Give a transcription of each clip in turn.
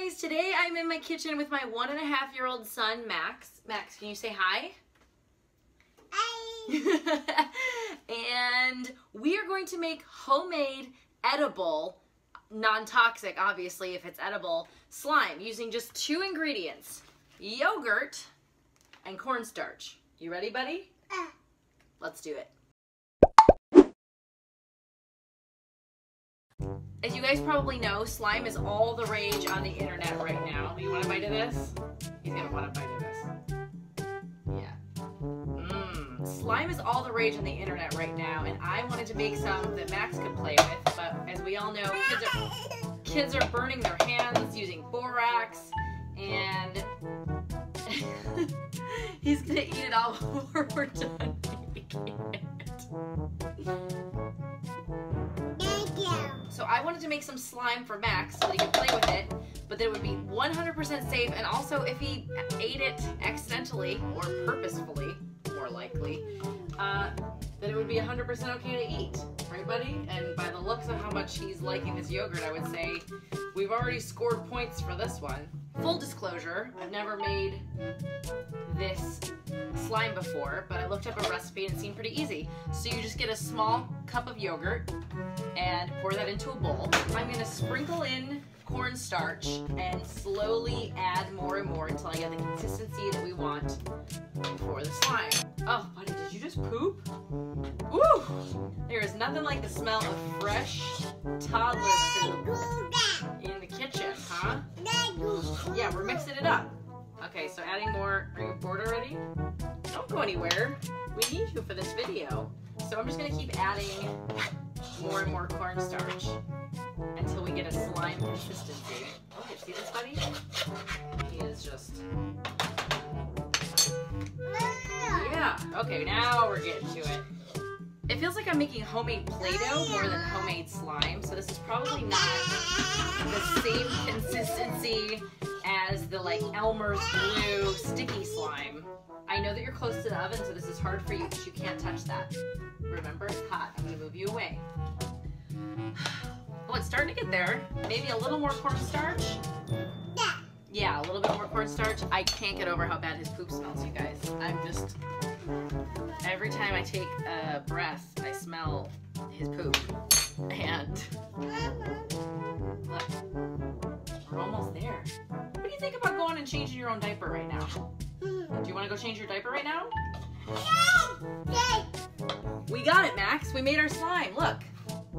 guys, today I'm in my kitchen with my 1.5-year-old son, Max. Max, can you say hi? Hi! And we are going to make homemade, edible, non-toxic, obviously, if it's edible, slime using just 2 ingredients, yogurt and cornstarch. You ready, buddy? Let's do it. As you guys probably know, slime is all the rage on the internet right now. Do you want a bite of this? He's gonna want a bite of this. Yeah. Slime is all the rage on the internet right now, and I wanted to make some that Max could play with, but as we all know, kids are burning their hands using borax, and he's gonna eat it all before we're done making it. So I wanted to make some slime for Max so that he could play with it, but that it would be 100% safe, and also if he ate it accidentally or purposefully, more likely, that it would be 100% okay to eat. Right, buddy? And by the looks of how much he's liking this yogurt, I would say we've already scored points for this one. Full disclosure, I've never made this slime before, but I looked up a recipe and it seemed pretty easy. So you just get a small cup of yogurt and pour that into a bowl. I'm going to sprinkle in cornstarch and slowly add more and more until I get the consistency that we want for the slime. Oh, buddy, did you just poop? Woo! There is nothing like the smell of fresh toddler poop in the kitchen, huh? Yeah, we're mixing it up. Okay, so adding more. Are you bored already? Don't go anywhere. We need you for this video. So I'm just going to keep adding more and more cornstarch until we get a slime consistency. Oh, see this, buddy? He is just... Yeah. Okay, now we're getting to it. It feels like I'm making homemade Play-Doh more than homemade slime, so this is probably not the same consistency as the Elmer's Glue sticky slime. I know that you're close to the oven, so this is hard for you because you can't touch that. Remember, it's hot. I'm going to move you away. Oh, it's starting to get there. Maybe a little more cornstarch? Yeah, a little bit more cornstarch. I can't get over how bad his poop smells, you guys. I'm just... Every time I take a breath, I smell his poop. And... Look, we're almost there. What do you think about going and changing your own diaper right now? Do you want to go change your diaper right now? We got it, Max. We made our slime. Look.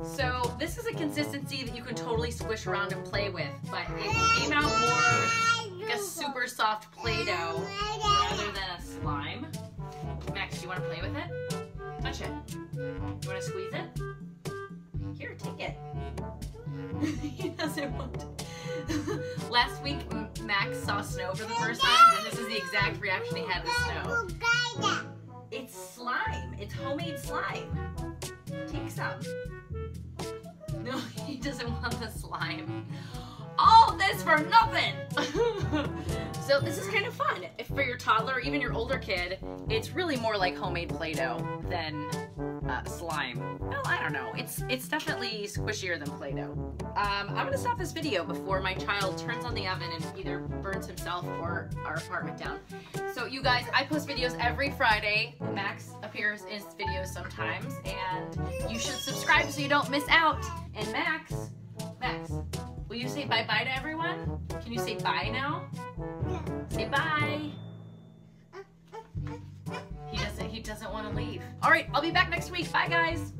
So this is a consistency that you can totally squish around and play with, but it came out more like a super soft Play-Doh rather than a slime. Max, do you want to play with it? Touch it. You want to squeeze it? Here, take it. He doesn't want to. Last week, Max saw snow for the first time, and this is the exact reaction he had to snow. It's slime. It's homemade slime. Take some. No, he doesn't want the slime. All this for nothing! So this is kind of fun. If for your toddler or even your older kid, it's really more like homemade Play-Doh than slime. Well, I don't know. It's definitely squishier than Play-Doh. I'm gonna stop this video before my child turns on the oven and either burns himself or our apartment down. So you guys, I post videos every Friday. Max appears in videos sometimes, and you should subscribe so you don't miss out. And Max, will you say bye-bye to everyone? Can you say bye now? Yeah. Say bye. He doesn't want to leave. All right, I'll be back next week. Bye, guys.